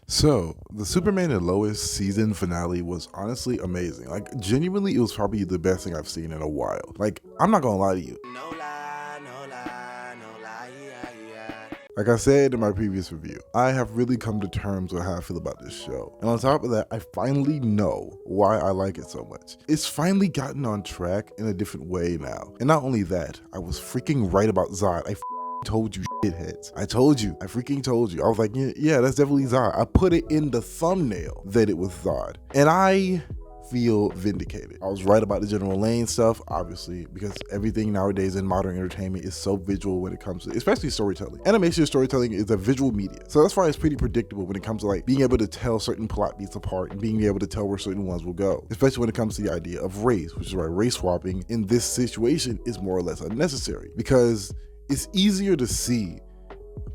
So, the Superman and Lois season finale was honestly amazing. Like, genuinely, it was probably the best thing I've seen in a while. Like, I'm not gonna lie to you. No lie, no lie, no lie, yeah. Like I said in my previous review, I have really come to terms with how I feel about this show. And on top of that, I finally know why I like it so much. It's finally gotten on track in a different way now. And not only that, I was freaking right about Zod. I told you, shitheads. I told you. I freaking told you. I was like, yeah, that's definitely Zod. I put it in the thumbnail that it was Zod. And I feel vindicated. I was right about the General Lane stuff, obviously, because everything nowadays in modern entertainment is so visual when it comes to, especially storytelling. Animation storytelling is a visual media. So that's why it's pretty predictable when it comes to like being able to tell certain plot beats apart and being able to tell where certain ones will go, especially when it comes to the idea of race, which is why race swapping in this situation is more or less unnecessary, because it's easier to see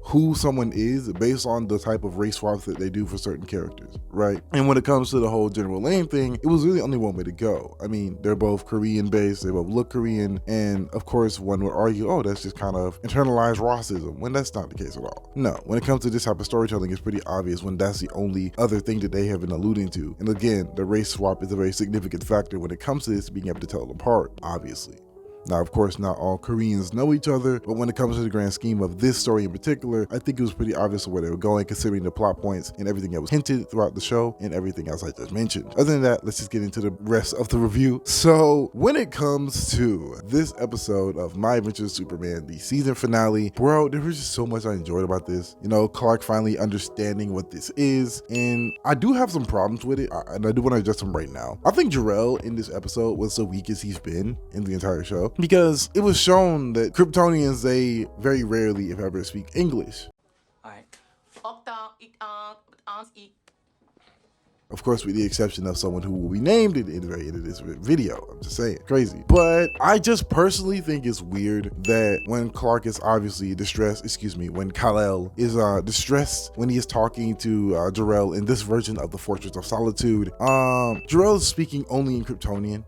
who someone is based on the type of race swaps that they do for certain characters, right? And when it comes to the whole General Lane thing, it was really only one way to go. I mean, they're both Korean based, they both look Korean, and of course one would argue, oh, that's just kind of internalized racism, when that's not the case at all. No, when it comes to this type of storytelling, it's pretty obvious when that's the only other thing that they have been alluding to. And again, the race swap is a very significant factor when it comes to this, being able to tell them apart, obviously. Now, of course, not all Koreans know each other, but when it comes to the grand scheme of this story in particular, I think it was pretty obvious where they were going, considering the plot points and everything that was hinted throughout the show and everything else I just mentioned. Other than that, let's just get into the rest of the review. So, when it comes to this episode of My Adventures with Superman, the season finale, bro, there was just so much I enjoyed about this. You know, Clark finally understanding what this is, and I do have some problems with it, and I do want to address them right now. I think Jor-El in this episode was the weakest he's been in the entire show, because it was shown that Kryptonians, they very rarely, if ever, speak English. Of course, with the exception of someone who will be named at the very end of this video. I'm just saying, crazy. But I just personally think it's weird that when Clark is obviously distressed, when Kal-El is distressed when he is talking to Jor-El in this version of the Fortress of Solitude, Jor-El is speaking only in Kryptonian.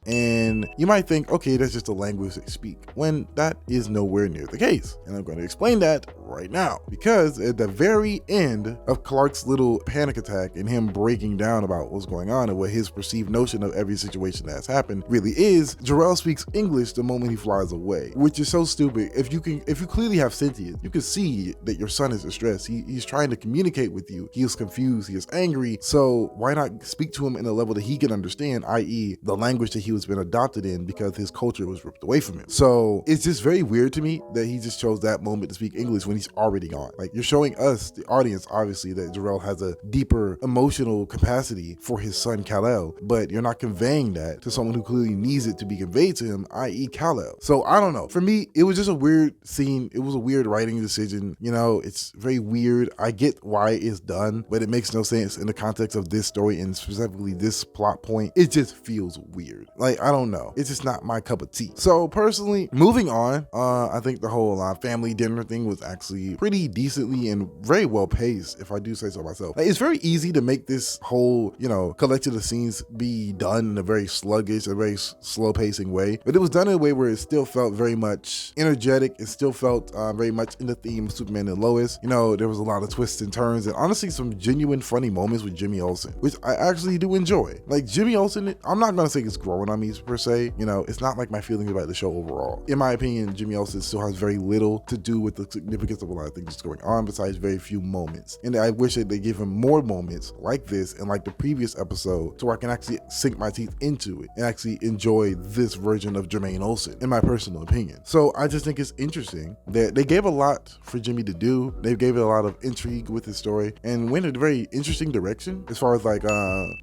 And you might think, okay, that's just a language they speak, when that is nowhere near the case. And I'm going to explain that right now, because at the very end of Clark's little panic attack and him breaking down about what's going on and what his perceived notion of every situation that's happened really is, Jor-El speaks English the moment he flies away, which is so stupid. If you clearly have sentience, you can see that your son is distressed. He's trying to communicate with you. He is confused. He is angry. So why not speak to him in a level that he can understand, i.e. the language that he was been adopted in, because his culture was ripped away from him. So it's just very weird to me that he just chose that moment to speak English when he's already gone. Like, you're showing us, the audience, obviously, that Jor-El has a deeper emotional capacity for his son Kal-El, but you're not conveying that to someone who clearly needs it to be conveyed to him, i.e. Kal-El. So I don't know. For me, it was just a weird scene. It was a weird writing decision. You know, it's very weird. I get why it's done, but it makes no sense in the context of this story and specifically this plot point. It just feels weird. Like, I don't know. It's just not my cup of tea. So personally, moving on, I think the whole family dinner thing was actually pretty decently and very well paced, if I do say so myself. Like, it's very easy to make this whole, collection of scenes be done in a very sluggish, a very slow pacing way, but it was done in a way where it still felt very much energetic. It still felt very much in the theme of Superman and Lois. There was a lot of twists and turns, and honestly some genuine funny moments with Jimmy Olsen, which I actually do enjoy. Like, Jimmy Olsen, I'm not gonna say it's growing on me per se. It's not like my feelings about the show overall. In my opinion, Jimmy Olsen still has very little to do with the significance of a lot of things that's going on, besides very few moments. And I wish that they give him more moments like this and like the previous episode, so I can actually sink my teeth into it and actually enjoy this version of Jermaine Olsen, in my personal opinion. So I just think it's interesting that they gave a lot for Jimmy to do. They gave it a lot of intrigue with his story and went in a very interesting direction as far as like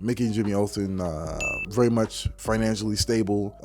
making Jimmy Olsen very much financially stable.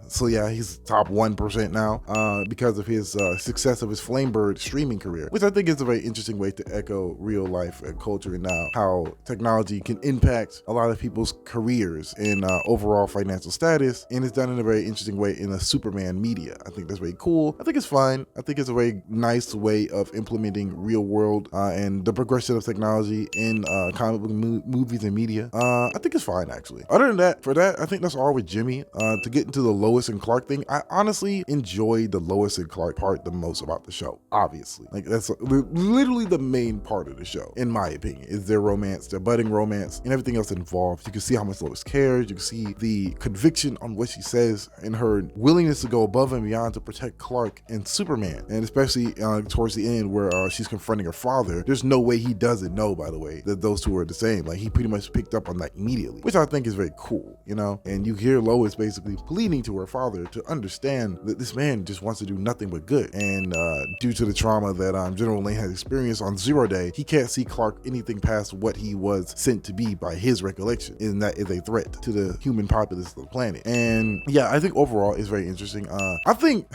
So yeah, he's top 1% now because of his success of his Flamebird streaming career, which I think is a very interesting way to echo real life and culture and now how technology can impact a lot of people's careers and overall financial status, and it's done in a very interesting way in a Superman media. I think that's very cool. I think it's fine. I think it's a very nice way of implementing real world and the progression of technology in comic book movies and media. I think it's fine, actually. Other than that, for that, I think that's all we with Jimmy, to get into the Lois and Clark thing, I honestly enjoyed the Lois and Clark part the most about the show. Obviously, like that's literally the main part of the show, in my opinion, is their romance, their budding romance, and everything else involved. You can see how much Lois cares. You can see the conviction on what she says and her willingness to go above and beyond to protect Clark and Superman. And especially towards the end where she's confronting her father, there's no way he doesn't know, by the way, that those two are the same. Like, he pretty much picked up on that immediately, which I think is very cool, you know? And you hear Lois basically pleading to her father to understand that this man just wants to do nothing but good. And due to the trauma that General Lane has experienced on Zero Day, he can't see Clark anything past what he was sent to be by his recollection, and that is a threat to the human populace of the planet. And yeah, I think overall it's very interesting. I think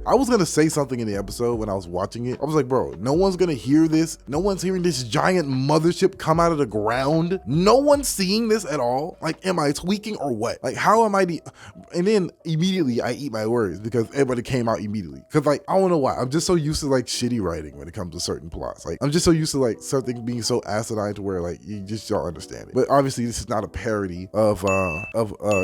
I was gonna say something in the episode when I was watching it. I was like, bro, no one's gonna hear this. No one's hearing this giant mothership come out of the ground. No one's seeing this at all. Like, am I tweaking or what? Like, how am I and then immediately I eat my words because everybody came out immediately. Cause like, I don't know why. I'm just so used to like shitty writing when it comes to certain plots. Like, I'm just so used to like something being so asinine to where like you just don't understand it. But obviously this is not a parody of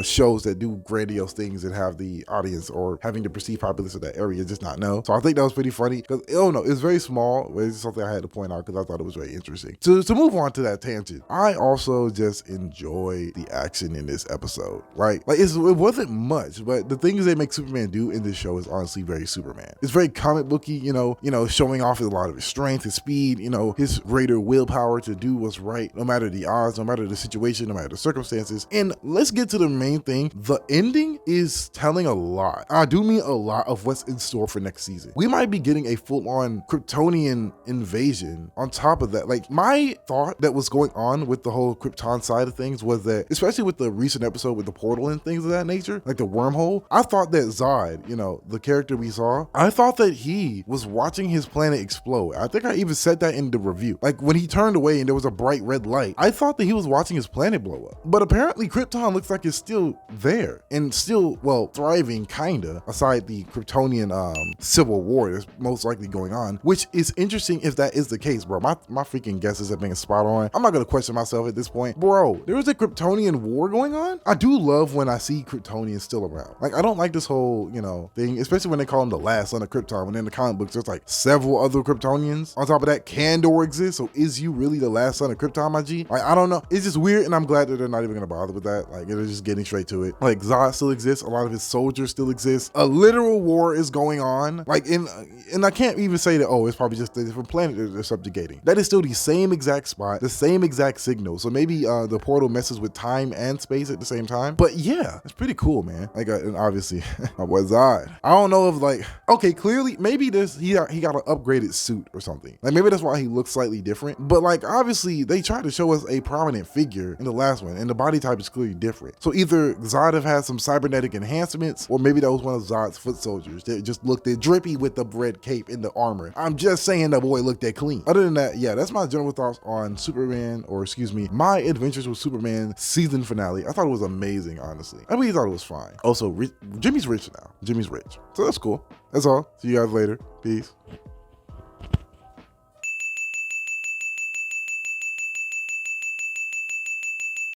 shows that do grandiose things and have the audience or having the perceived populace of that area just not know. So I think that was pretty funny because I don't know, it's very small, but it's something I had to point out because I thought it was very interesting. To move on to that tangent, I also just enjoy the action in this episode. Like it wasn't much, but the things they make Superman do in this show is honestly very Superman. It's very comic booky, you know, showing off a lot of his strength, his speed, his greater willpower to do what's right, no matter the odds, no matter the situation, no matter the circumstances. And let's get to the main thing. The ending is telling a lot. I do mean a lot of what's in store for next season. We might be getting a full-on Kryptonian invasion on top of that. Like, my thought that was going on with the whole Krypton side of things was that, especially with the recent episode with the portal and things of that nature, like the wormhole, I thought that Zod, the character we saw, I thought that he was watching his planet explode. I think I even said that in the review. Like, when he turned away and there was a bright red light, I thought that he was watching his planet blow up. But apparently Krypton looks like it's still there and still, well, thriving, kinda, aside the Kryptonian civil war that's most likely going on, which is interesting if that is the case, bro. My freaking guesses have been spot on. I'm not gonna question myself at this point. Bro, there is a Kryptonian war going on? I do love when I see Kryptonians still around. Like, I don't like this whole, thing, especially when they call him the last son of Krypton, when in the comic books there's like several other Kryptonians. On top of that, Kandor exists, so is you really the last son of Krypton, my G? Like, I don't know. It's just weird, and I'm glad that they're not even gonna bother with that. Like, they're just getting straight to it. Like, Zod still exists, a lot of his soldiers still exist. A literal war is going on. Like, and I can't even say that, oh, it's probably just a different planet they're subjugating. That is still the same exact spot, the same exact signal. So maybe the portal messes with time and space at the same time. But yeah, it's pretty cool, man. Like, and obviously, my boy Zod. I don't know if, like, okay, clearly, maybe he got an upgraded suit or something. Like, maybe that's why he looks slightly different. But like, obviously, they tried to show us a prominent figure in the last one, and the body type is clearly different. So either Zod have had some cybernetic enhancements, or maybe that was one of Zod's foot soldiers that just looked at drippy with the red cape and the armor. I'm just saying that boy looked that clean. Other than that, yeah, that's my general thoughts on Superman, or excuse me, My Adventures with Superman season finale. I thought it was amazing, honestly. I really thought it was fine. Also, Jimmy's rich now. Jimmy's rich. So that's cool. That's all. See you guys later. Peace.